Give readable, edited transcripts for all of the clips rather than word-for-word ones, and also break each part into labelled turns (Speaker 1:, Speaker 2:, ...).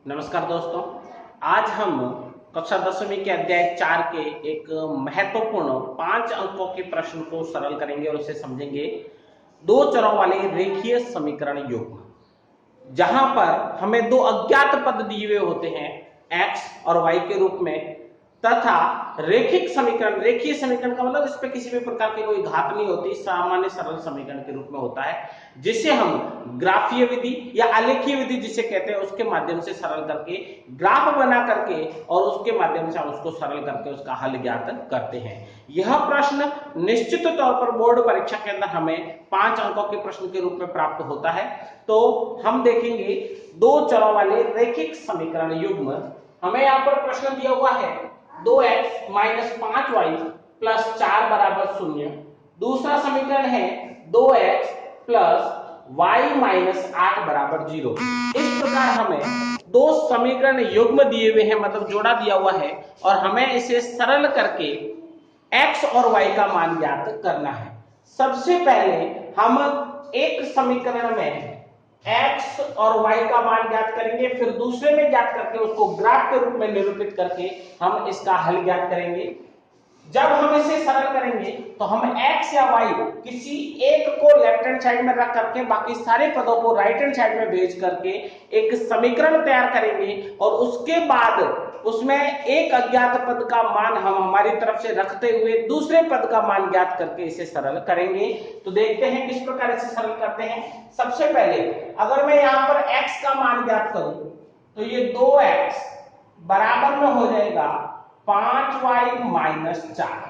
Speaker 1: नमस्कार दोस्तों। आज हम कक्षा 10वीं के अध्याय 4 के एक महत्वपूर्ण 5 अंकों के प्रश्न को सरल करेंगे और उसे समझेंगे। दो चरों वाले रेखीय समीकरण युग्म, जहां पर हमें दो अज्ञात पद दिए हुए होते हैं x और y के रूप में, तथा रेखिक समीकरण, रेखीय समीकरण का मतलब इस पे किसी भी प्रकार की कोई घात नहीं होती, सामान्य सरल समीकरण के रूप में होता है, जिसे हम ग्राफीय विधि या आलेखीय विधि जिसे कहते हैं उसके माध्यम से सरल करके, ग्राफ बना करके और उसके माध्यम से हम उसको सरल करके उसका हल ज्ञात करते हैं। यह प्रश्न निश्चित तौर पर बोर्ड परीक्षा के अंदर हमें 5 अंकों के प्रश्न के रूप में प्राप्त होता है। तो हम देखेंगे दो चरों वाले रेखिक समीकरण युग्म। हमें यहाँ पर प्रश्न दिया हुआ है 2x माइनस 5y प्लस 4 बराबर 0। दूसरा समीकरण है 2x प्लस y माइनस 8 बराबर 0। इस प्रकार हमें दो समीकरण युग्म दिए हुए हैं, मतलब जोड़ा दिया हुआ है, और हमें इसे सरल करके x और y का मान ज्ञात करना है। सबसे पहले हम एक समीकरण में x और y का मान ज्ञात करेंगे, फिर दूसरे में ज्ञात करके उसको ग्राफ के रूप में निरूपित करके हम इसका हल ज्ञात करेंगे। जब हम इसे सरल करेंगे तो हम x या y किसी एक को लेफ्ट हैंड साइड में रख करके बाकी सारे पदों को राइट हैंड साइड में भेज करके एक समीकरण तैयार करेंगे, और उसके बाद उसमें एक अज्ञात पद का मान हम हमारी तरफ से रखते हुए दूसरे पद का मान ज्ञात करके इसे सरल करेंगे। तो देखते हैं किस प्रकार इसे सरल करते हैं। सबसे पहले अगर मैं यहां पर x का मान ज्ञात करूं तो ये 2x बराबर में हो जाएगा 5y माइनस 4।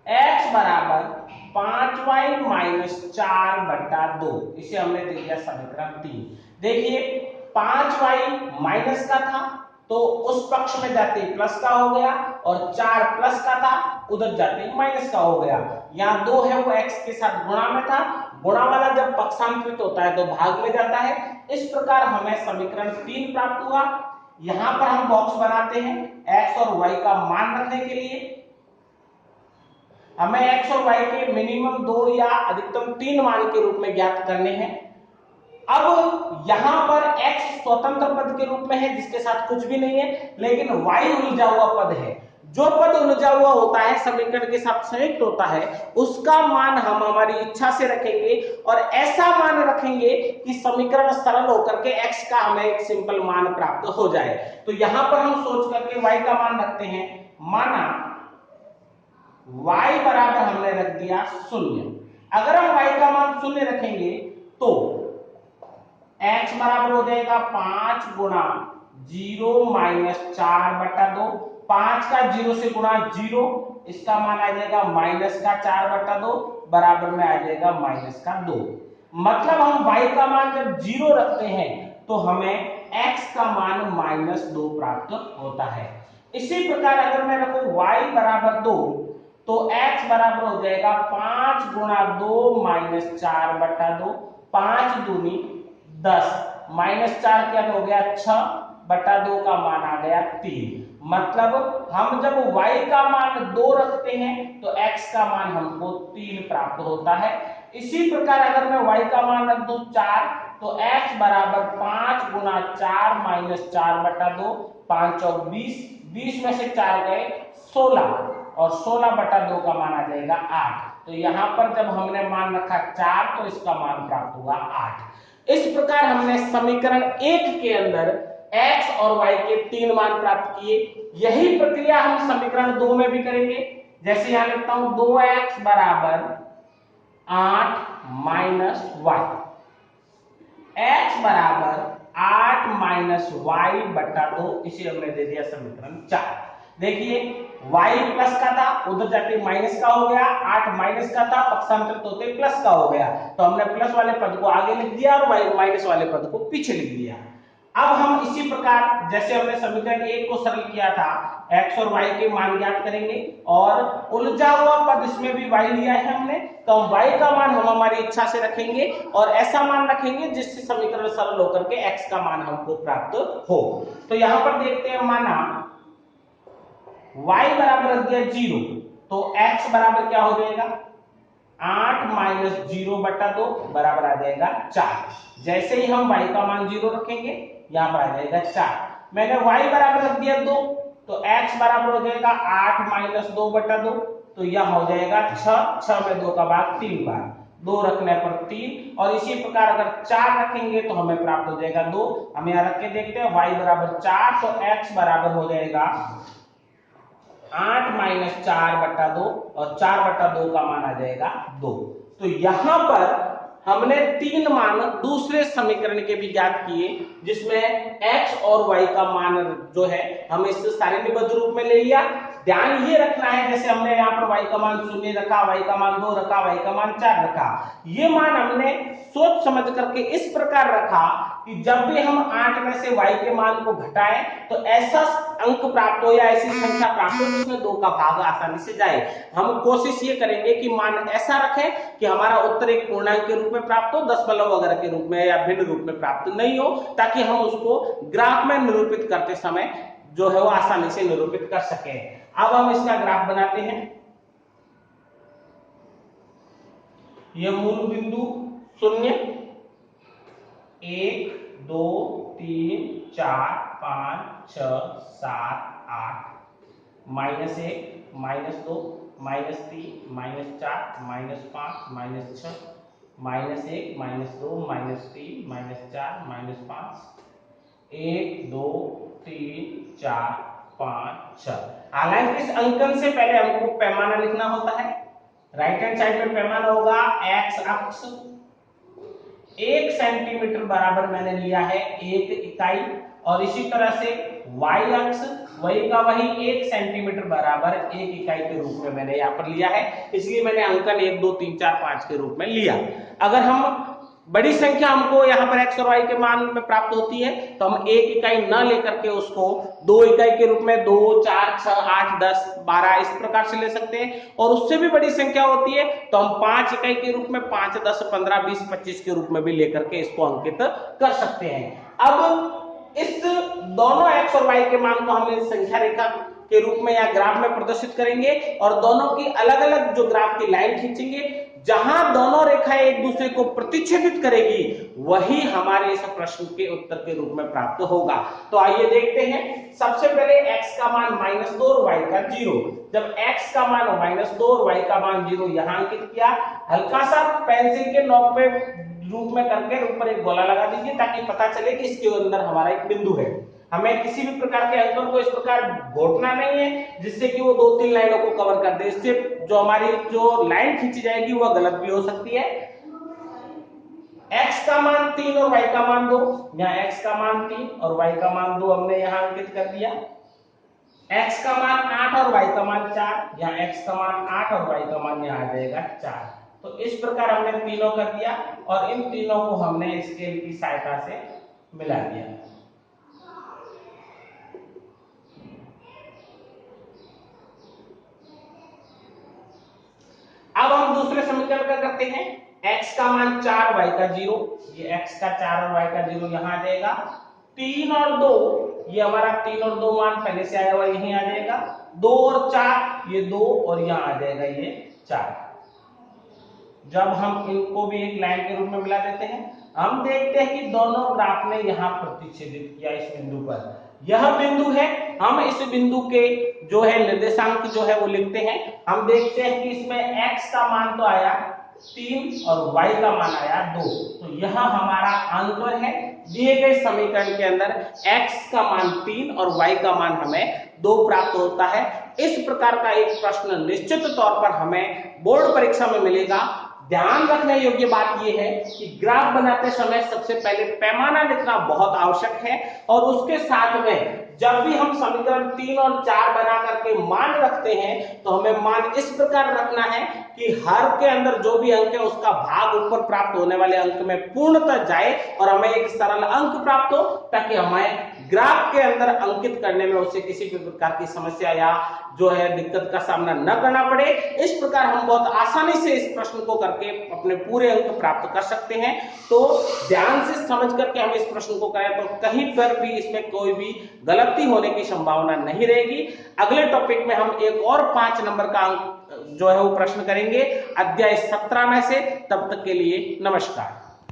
Speaker 1: x बराबर 5y माइनस 4 बटा 2, इसे हमने दे दिया समीकरण 3। देखिए 5y माइनस का था तो उस पक्ष में जाते ही प्लस का हो गया, और 4 प्लस का था उधर जाते ही माइनस का हो गया। यहाँ 2 है वो x के साथ गुणा में था, गुणा वाला जब पक्षांतरित होता है तो भाग में जाता है। इस प्रकार हमें समीकरण 3 प्राप्त हुआ। यहां पर हम बॉक्स बनाते हैं x और y का मान रखने के लिए। हमें x और y के मिनिमम 2 या अधिकतम 3 मान के रूप में ज्ञात करने हैं। अब यहां पर x स्वतंत्र पद के रूप में है जिसके साथ कुछ भी नहीं है, लेकिन y उलझा हुआ पद है। जो पद उलझा हुआ होता है समीकरण के साथ संयुक्त होता है, उसका मान हम हमारी इच्छा से रखेंगे, और ऐसा मान रखेंगे कि समीकरण सरल होकर के x का हमें एक सिंपल मान प्राप्त हो जाए। तो यहां पर हम सोच करके y का मान रखते हैं। माना y बराबर हमने रख दिया 0। अगर हम y का मान 0 रखेंगे तो x बराबर हो जाएगा 5 गुणा 0 माइनस 4 बटा 2। 5 का 0 से गुणा 0, इसका मान आ जाएगा माइनस का 4 बटा 2, बराबर में आ जाएगा माइनस का 2। मतलब हम y का मान जब 0 रखते हैं तो हमें x का मान माइनस 2 प्राप्त होता है। इसी प्रकार अगर मैं रखूं y बराबर 2 तो x बराबर हो जाएगा 5 गुणा 2 माइनस 4 बटा 2। 5 दूनी 10, माइनस 4 क्या हो गया 6 बटा 2 का मान आ गया 3। मतलब हम जब y का मान 2 रखते हैं तो x का मान हमको 3 प्राप्त होता है। इसी प्रकार अगर मैं y का मान रख दूं 4 तो x बराबर 5 गुणा 4 माइनस 4 बटा 2। 5 और 20, 20 में से 4 गए 16, और 16 बटा 2 का मान आ जाएगा 8। तो यहां पर जब हमने मान रखा 4 तो इसका मान प्राप्त हुआ 8। इस प्रकार हमने समीकरण 1 के अंदर x और y के 3 मान प्राप्त किए। यही प्रक्रिया हम समीकरण 2 में भी करेंगे। जैसे यहां लिखता हूं 2x बराबर 8 माइनस y, x बराबर 8 माइनस y बटा 2, इसे हमने दे दिया समीकरण 4। देखिए y प्लस का था उधर जाके माइनस का हो गया, 8 माइनस का था पक्षांतरित होते प्लस का हो गया, तो हमने प्लस वाले पद को आगे लिख दिया और y माइनस वाले पद को पीछे लिख दिया। अब हम इसी प्रकार जैसे हमने समीकरण 1 को सरल किया था, x और y के मान ज्ञात करेंगे, और उलझा हुआ पद इसमें भी y लिया है हमने, तो हम y का मान हम हमारी इच्छा से रखेंगे और ऐसा मान रखेंगे जिससे समीकरण सरल होकर के x का मान हमको प्राप्त हो। तो यहां पर देखते हैं, माना y बराबर रख दिया 0 तो x बराबर क्या हो जाएगा 8 माइनस 0/2 बराबर आ जाएगा 4। जैसे ही हम y का मान 0 रखेंगे यहाँ पर आ जाएगा 4। मैंने y बराबर रख दिया 2, तो x बराबर हो जाएगा 8 माइनस 2/2, तो यह हो जाएगा 6। 6 में 2 का भाग 3 बार, 2 रखने पर 3। और इसी प्रकार अगर 4 रखेंगे तो हमें प्राप्त हो जाएगा 2। हम यहाँ रख के देखते हैं, y बराबर 4, तो x बराबर हो जाएगा 8 माइनस 4/2 और 4/2 का मान आ जाएगा 2। तो यहां पर हमने 3 मान दूसरे समीकरण के भी ज्ञात किए, जिसमें x और y का मान जो है हम इस सारणीबद्ध रूप में ले लिया। ध्यान ये रखना है, जैसे हमने यहाँ पर y का मान 0 रखा, y का मान 2 रखा, y का मान 4 रखा, ये मान हमने सोच समझ करके इस प्रकार रखा कि जब भी हम 8 में से y के मान को घटाएं तो ऐसा अंक प्राप्त हो या ऐसी संख्या प्राप्त हो जिसमें 2 का भाग आसानी से जाए। हम कोशिश ये करेंगे कि मान ऐसा रखें कि हमारा उत्तर एक पूर्णांक के रूप में प्राप्त हो, दशमलव वगैरह के रूप में या भिन्न रूप में प्राप्त नहीं हो, ताकि हम उसको ग्राफ में निरूपित करते समय जो है वो आसानी से निरूपित कर सके। अब हम इसका ग्राफ बनाते हैं। यह मूल बिंदु 0, 1 2 3 4 5 6 7 8, -1 -2 -3 -4 -5 -6, -1 -2 -3 -4 -5, 1 2 3 4 5 6। हालांकि इस अंकन से पहले हमको पैमाना लिखना होता है। राइट हैंड साइड में पैमाना होगा x अक्ष 1 सेंटीमीटर बराबर मैंने लिया है 1 इकाई, और इसी तरह से y अक्ष वही का वही 1 सेंटीमीटर बराबर 1 इकाई के रूप में मैंने यहाँ पर लिया है, इसलिए मैंने अंकन 1 2 3 4 5 के रूप में लिया। अगर हम बड़ी संख्या हमको यहाँ पर x और y के मान में प्राप्त होती है तो हम 1 इकाई न लेकर के उसको 2 इकाई के रूप में 2 4 6 8 10 12 इस प्रकार से ले सकते हैं, और उससे भी बड़ी संख्या होती है तो हम 5 इकाई के रूप में 5 10 15 20 25 के रूप में भी लेकर के इसको अंकित कर सकते हैं। अब इस दोनों x और y के मान को हम संख्या रेखा के रूप में या ग्राफ में प्रदर्शित करेंगे, और दोनों की अलग अलग जो ग्राफ की लाइन खींचेंगे, जहां दोनों रेखाएं एक दूसरे को प्रतिच्छेदित करेगी वही हमारे इस प्रश्न के उत्तर के रूप में प्राप्त होगा। तो आइए देखते हैं। सबसे पहले x का मान -2 और y का 0। जब x का मान -2 और y का मान 0 यहां अंकित किया, हल्का सा पेंसिल के नोक पे रूप में करके ऊपर एक गोला लगा दीजिए ताकि पता चले कि इसके अंदर हमारा एक बिंदु है। हमें किसी भी प्रकार के अंकन को इस प्रकार घोटना नहीं है जिससे कि वो 2-3 लाइनों को कवर कर दे। इससे जो हमारी जो लाइन खींची जाएगी वह गलत भी हो सकती है। x का मान 3 और y का मान 2, यहाँ x का मान 3 और y का मान 2 हमने यहाँ अंकित कर दिया। x का मान 8 और y का मान 4, यहाँ x का मान 8 और y का मान यहाँ आ जाएगा 4। तो इस प्रकार हमने तीनों कर दिया और इन तीनों को हमने स्केल की सहायता से मिला दिया। अब हम दूसरे समीकरण का करते हैं। x का मान 4 y का 0, ये x का 4 और y का 0 यहाँ आ जाएगा। 3 और 2, ये हमारा 3 और 2 मान पहले से आया हुआ यहीं आ जाएगा। 2 और 4, ये 2 और यहाँ आ जाएगा ये 4। जब हम इनको भी एक लाइन के रूप में मिला देते हैं, हम देखते हैं कि दोनों ग्राफ ने यहाँ प्रतिच्छेदित किया इस बिंदु पर। यह बिंदु है, हम इस बिंदु के जो है निर्देशांक जो है वो लिखते हैं। हम देखते हैं कि इसमें x का मान तो आया 3 और y का मान आया 2, तो यह हमारा आंसर है। दिए गए समीकरण के अंदर x का मान 3 और y का मान हमें 2 प्राप्त होता है। इस प्रकार का एक प्रश्न निश्चित तौर पर हमें बोर्ड परीक्षा में मिलेगा। ध्यान रखने योग्य बात यह है कि ग्राफ बनाते समय सबसे पहले पैमाना लिखना बहुत आवश्यक है, और उसके साथ में जब भी हम समीकरण 3 और 4 बना करके मान रखते हैं तो हमें मान इस प्रकार रखना है कि हर के अंदर जो भी अंक है उसका भाग ऊपर प्राप्त होने वाले अंक में पूर्णतः जाए और हमें एक सरल अंक प्राप्त हो, ताकि हमें ग्राफ के अंदर अंकित करने में उससे किसी भी प्रकार की समस्या या जो है दिक्कत का सामना न करना पड़े। इस प्रकार हम बहुत आसानी से इस प्रश्न को करके अपने पूरे अंक प्राप्त कर सकते हैं। तो ध्यान से समझ करके हम इस प्रश्न को करें तो कहीं पर भी इसमें कोई भी गलती होने की संभावना नहीं रहेगी। अगले टॉपिक में हम एक और 5 नंबर का जो है वो प्रश्न करेंगे अध्याय 17 में से। तब तक के लिए नमस्कार।